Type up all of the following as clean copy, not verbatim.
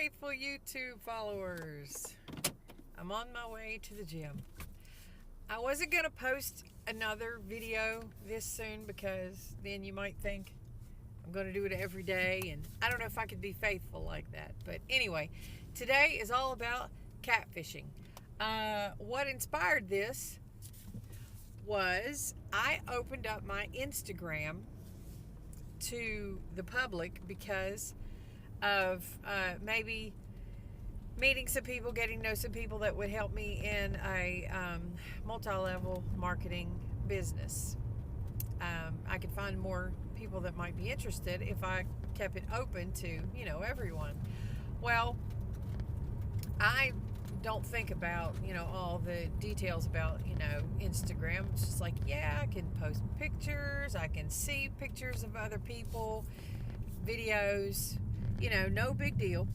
faithful YouTube followers. I'm on my way to the gym. I wasn't going to post another video this soon because then you might think I'm going to do it every day, and I don't know if I could be faithful like that. But anyway, today is all about catfishing. What inspired this was I opened up my Instagram to the public because of maybe meeting some people, getting to know some people that would help me in a multi-level marketing business. I could find more people that might be interested if I kept it open to, everyone. Well, I don't think about, all the details about, Instagram. It's just like, yeah, I can post pictures, I can see pictures of other people, videos, no big deal.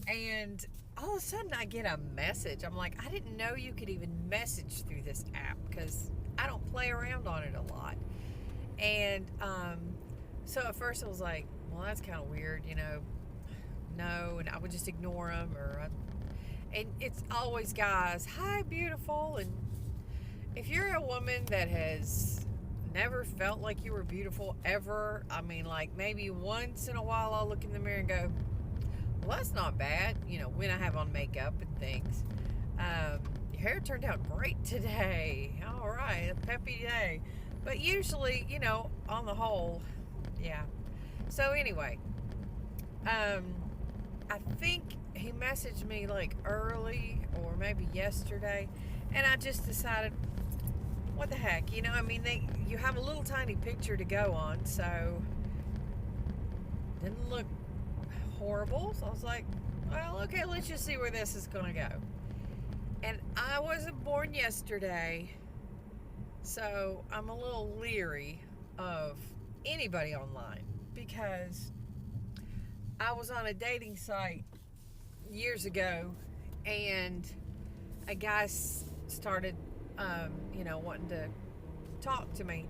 And all of a sudden I get a message. I'm like, I didn't know you could even message through this app because I don't play around on it a lot. And so at first I was like, well, that's kind of weird, no, and I would just ignore them, and it's always guys, hi, beautiful. And if you're a woman that has never felt like you were beautiful ever, I mean, like maybe once in a while I'll look in the mirror and go, well, that's not bad, when I have on makeup and things. Your hair turned out great today. All right, a peppy day. But usually, on the whole, yeah. So anyway, I think he messaged me like early or maybe yesterday, and I just decided, what the heck, you have a little tiny picture to go on, so didn't look horrible. So I was like, well, okay, let's just see where this is gonna go. And I wasn't born yesterday, so I'm a little leery of anybody online because I was on a dating site years ago, and a guy started, wanting to talk to me.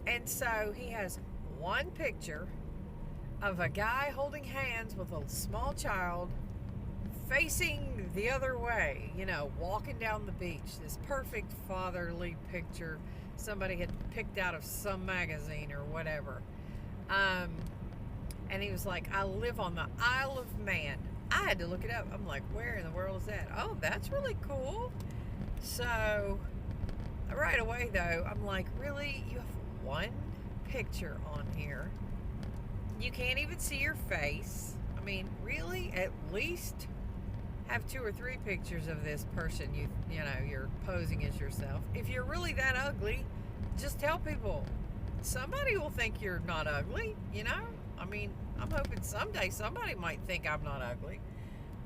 And so he has one picture of a guy holding hands with a small child facing the other way, walking down the beach. This perfect fatherly picture somebody had picked out of some magazine or whatever. And he was like, I live on the Isle of Man. I had to look it up. I'm like, where in the world is that? Oh, that's really cool. So right away though, I'm like, really? You have one picture on here? You can't even see your face. I mean, really? At least have 2 or 3 pictures of this person you're posing as yourself. If you're really that ugly, just tell people. Somebody will think you're not ugly, I mean, I'm hoping someday somebody might think I'm not ugly.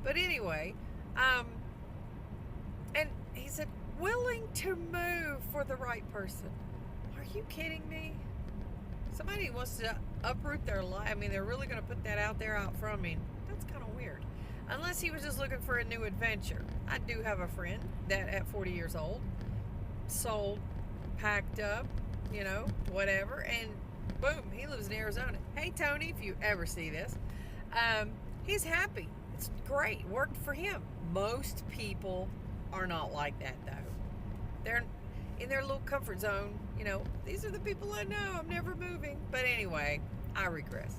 But anyway, and he said, willing to move for the right person. Are you kidding me? Somebody wants to uproot their life. I mean, they're really going to put that out there out front. I mean, that's kind of weird. Unless he was just looking for a new adventure. I do have a friend that at 40 years old sold, packed up, whatever, and boom, he lives in Arizona. Hey, Tony, if you ever see this, he's happy. It's great. Worked for him. Most people are not like that, though. They're in their little comfort zone. These are the people I know. I'm never moving. But anyway, I regress.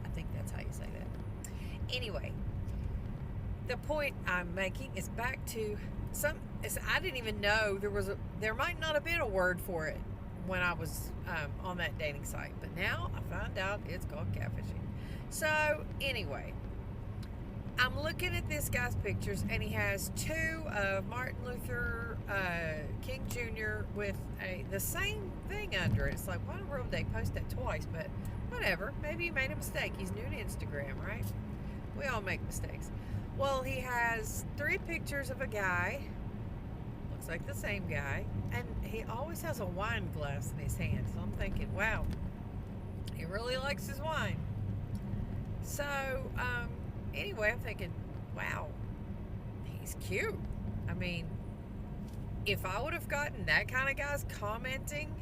I think that's how you say that. Anyway, the point I'm making is back to I didn't even know there might not have been a word for it when I was on that dating site, but now I found out it's called catfishing. So anyway, I'm looking at this guy's pictures, and he has 2 of Martin Luther King Jr. with the same thing under it. It's like, why in the world did they post that twice? But whatever, maybe he made a mistake. He's new to Instagram, right? We all make mistakes. Well, he has 3 pictures of a guy, looks like the same guy, and he always has a wine glass in his hand. So I'm thinking, wow, he really likes his wine. So anyway, I'm thinking, wow, he's cute. I mean, if I would have gotten that kind of guys commenting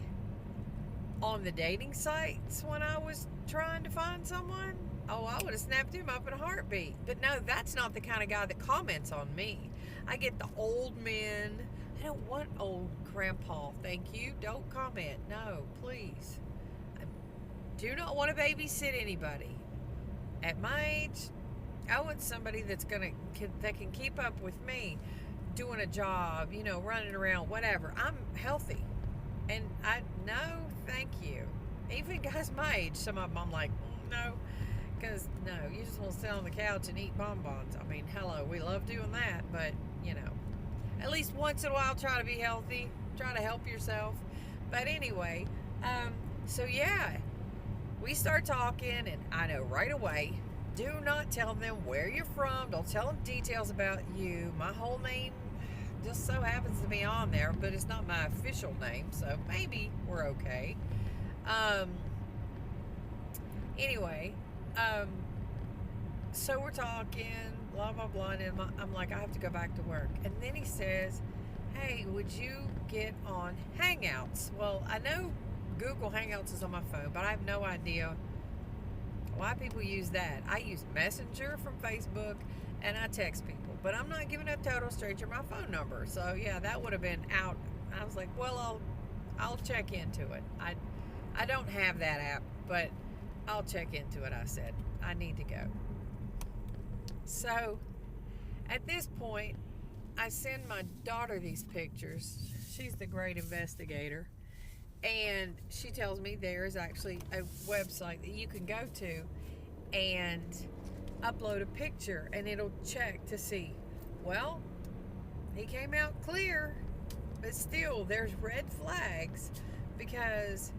on the dating sites when I was trying to find someone, oh, I would have snapped him up in a heartbeat. But no, that's not the kind of guy that comments on me. I get the old men. I don't want old grandpa. Thank you. Don't comment. No, please. I do not want to babysit anybody. At my age, I want somebody that can keep up with me, doing a job, running around, whatever. I'm healthy. And no, thank you. Even guys my age, some of them I'm like, no. Because, no, you just want to sit on the couch and eat bonbons. I mean, hello, we love doing that, but, at least once in a while, try to be healthy. Try to help yourself. But anyway, so yeah, we start talking, and I know right away, do not tell them where you're from. Don't tell them details about you. My whole name just so happens to be on there, but it's not my official name, so maybe we're okay. Anyway, so we're talking, blah, blah, blah, and I'm like, I have to go back to work. And then he says, hey, would you get on Hangouts? Well, I know Google Hangouts is on my phone, but I have no idea why people use that. I use Messenger from Facebook, and I text people. But I'm not giving a total stranger my phone number. So, yeah, that would have been out. I was like, well, I'll check into it. I don't have that app, but I'll check into it, I said. I need to go. So, at this point, I send my daughter these pictures. She's the great investigator. And she tells me there is actually a website that you can go to and upload a picture, and it'll check to see, well, he came out clear, but still there's red flags because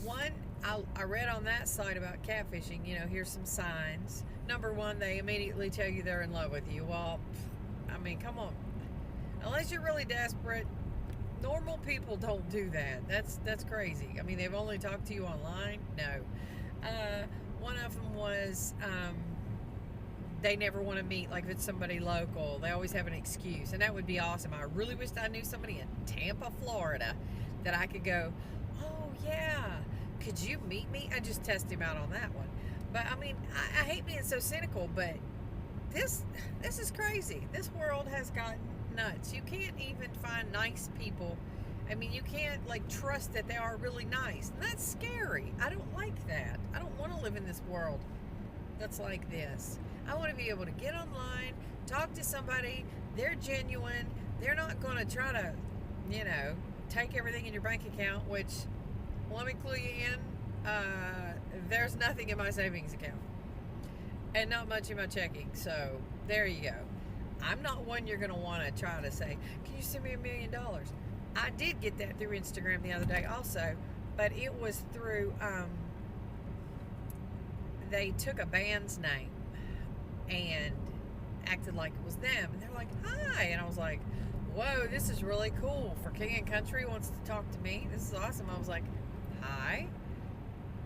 one, I read on that site about catfishing, here's some signs. Number one, they immediately tell you they're in love with you. Well, I mean, come on. Unless you're really desperate, normal people don't do that. That's crazy. I mean, they've only talked to you online? No. One of them was they never want to meet, like if it's somebody local. They always have an excuse, and that would be awesome. I really wish I knew somebody in Tampa, Florida, that I could go, oh, yeah, could you meet me? I just test him out on that one. But, I mean, I hate being so cynical, but this is crazy. This world has gotten nuts. You can't even find nice people. I mean, you can't trust that they are really nice. And that's scary. I don't like that. I don't want to live in this world that's like this. I want to be able to get online, talk to somebody, they're genuine, they're not going to try to, take everything in your bank account, which, let me clue you in, there's nothing in my savings account and not much in my checking. So there you go. I'm not one you're going to want to try to say, can you send me $1 million? I did get that through Instagram the other day also, but it was through, they took a band's name and acted like it was them. And they're like, hi. And I was like, whoa, this is really cool. For King and Country wants to talk to me. This is awesome. I was like, hi.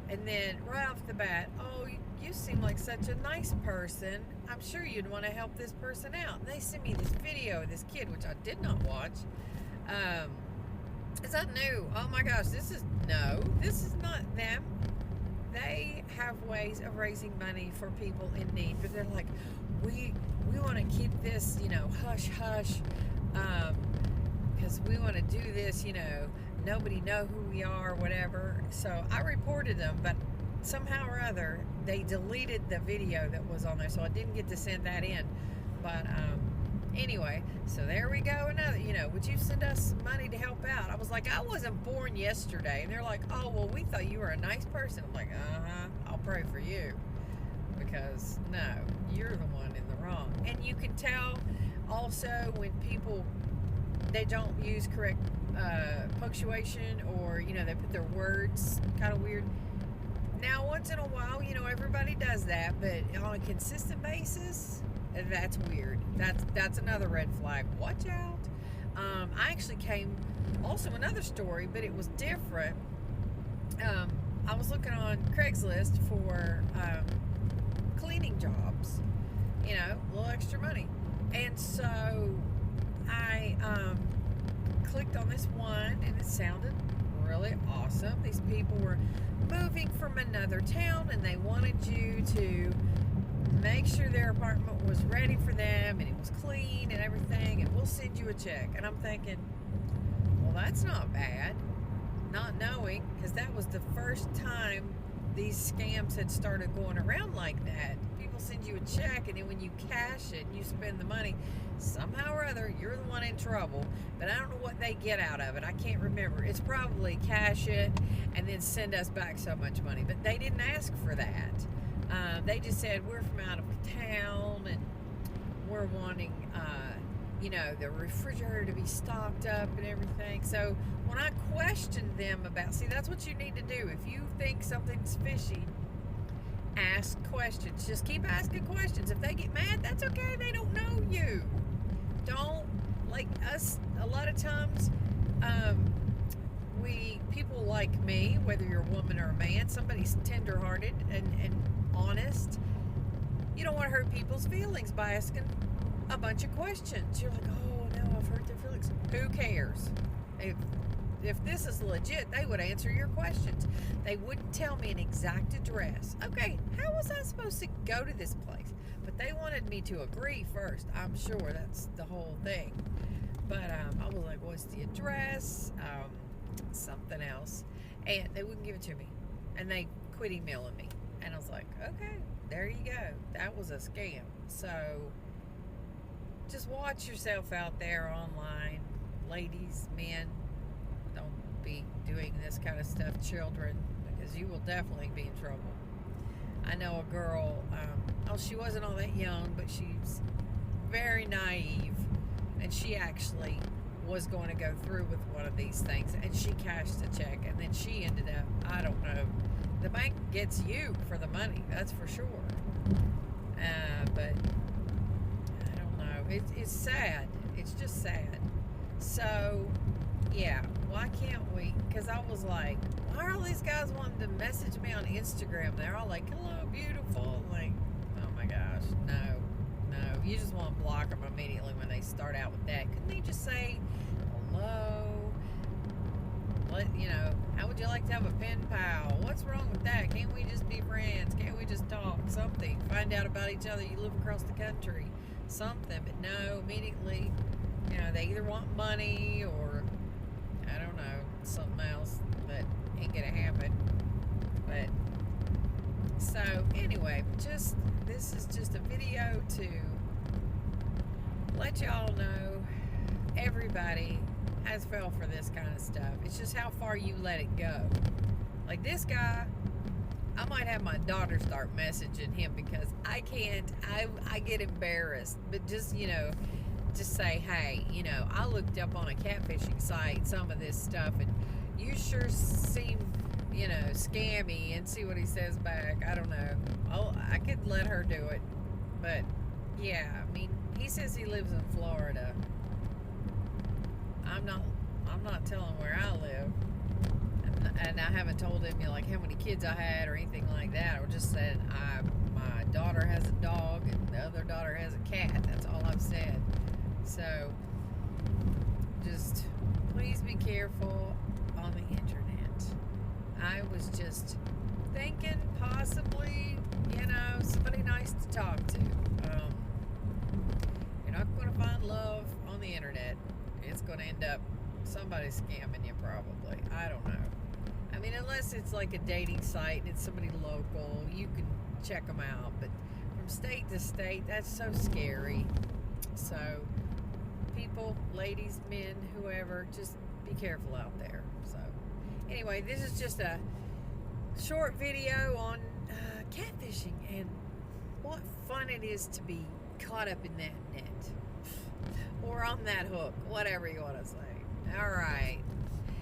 And then right off the bat, oh, you seem like such a nice person. I'm sure you'd want to help this person out. And they sent me this video of this kid, which I did not watch. Is that new? Oh my gosh, this is not them. They have ways of raising money for people in need, but they're like, we want to keep this, hush hush, because we want to do this, nobody know who we are, whatever. So I reported them, but somehow or other they deleted the video that was on there, so I didn't get to send that in. But anyway, so there we go. Another, would you send us money to help out? I was like, I wasn't born yesterday. And they're like, oh, well, we thought you were a nice person. I'm like, I'll pray for you, because no, you're the one in the wrong. And you can tell also when people, they don't use correct punctuation, or they put their words kind of weird. Now, once in a while, everybody does that, but on a consistent basis, that's weird. That's another red flag. Watch out. I actually came also another story, but it was different. I was looking on Craigslist for cleaning jobs, a little extra money. And so I clicked on this one, and it sounded really awesome. These people were moving from another town and they wanted you to make sure their apartment was ready for them and it was clean and everything, and we'll send you a check. And I'm thinking, well, that's not bad. Not knowing, because that was the first time these scams had started going around like that. People send you a check, and then when you cash it and you spend the money, somehow or other, you're the one in trouble. But I don't know what they get out of it. I can't remember. It's probably cash it and then send us back so much money. But they didn't ask for that. They just said, we're from out of town and we're wanting, the refrigerator to be stocked up and everything. So when I questioned them about, see, that's what you need to do. If you think something's fishy, ask questions. Just keep asking questions. If they get mad, that's okay. They don't know you. Don't, like us, a lot of times, people like me, whether you're a woman or a man, somebody's tender-hearted and honest. You don't want to hurt people's feelings by asking a bunch of questions. You're like, oh no, I've hurt their feelings. Who cares? If this is legit, they would answer your questions. They wouldn't tell me an exact address. Okay, how was I supposed to go to this place? But they wanted me to agree first. I'm sure that's the whole thing. But I was like, what's the address? Something else. And they wouldn't give it to me. And they quit emailing me. And I was like, okay, there you go. That was a scam. So just watch yourself out there online. Ladies, men, don't be doing this kind of stuff. Children, because you will definitely be in trouble. I know a girl, she wasn't all that young, but she's very naive. And she actually was going to go through with one of these things, and she cashed a check, and then she ended up, I don't know, the bank gets you for the money, that's for sure. But I don't know, it's sad. It's just sad. So yeah, why can't we? Because I was like, why are all these guys wanting to message me on Instagram? They're all like, hello, beautiful. Like, oh my gosh, no. You just want to block them immediately when they start out with that. Couldn't they just say, hello? How would you like to have a pen pal? What's wrong with that? Can't we just be friends? Can't we just talk? Something. Find out about each other. You live across the country. Something. But no, immediately, they either want money or, I don't know, something else that ain't gonna happen. But, so, anyway, this is just a video to let y'all know everybody has fell for this kind of stuff. It's just how far you let it go. Like this guy, I might have my daughter start messaging him because I can't, I get embarrassed. But just, just say, hey, I looked up on a catfishing site some of this stuff and you sure seem, scammy, and see what he says back. I don't know. I could let her do it. But yeah, I mean, he says he lives in Florida. I'm not telling where I live. And I haven't told him, like how many kids I had or anything like that. I just said my daughter has a dog and the other daughter has a cat. That's all I've said. So just please be careful on the internet. I was just thinking possibly, somebody nice to talk to. You're not going to find love on the internet. It's going to end up somebody scamming you probably. I don't know. I mean, unless it's like a dating site and it's somebody local, you can check them out. But from state to state, that's so scary. So people, ladies, men, whoever, just be careful out there. So anyway, this is just a short video on catfishing and what fun it is to be caught up in that net or on that hook, whatever you want to say. All right.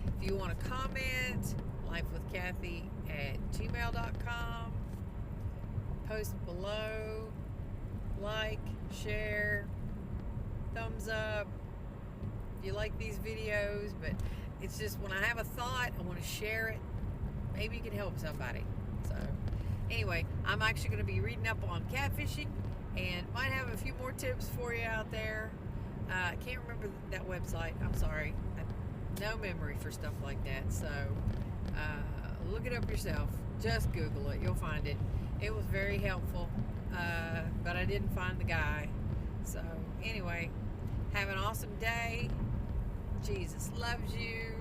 If you want to comment, lifewithkathy@gmail.com. Post below. Like, share, thumbs up. If you like these videos, but it's just when I have a thought, I want to share it. Maybe it can help somebody. So anyway, I'm actually going to be reading up on catfishing and might have a few more tips for you out there. I can't remember that website. I'm sorry. I no memory for stuff like that. So look it up yourself. Just Google it. You'll find it. It was very helpful, but I didn't find the guy. So anyway, have an awesome day. Jesus loves you.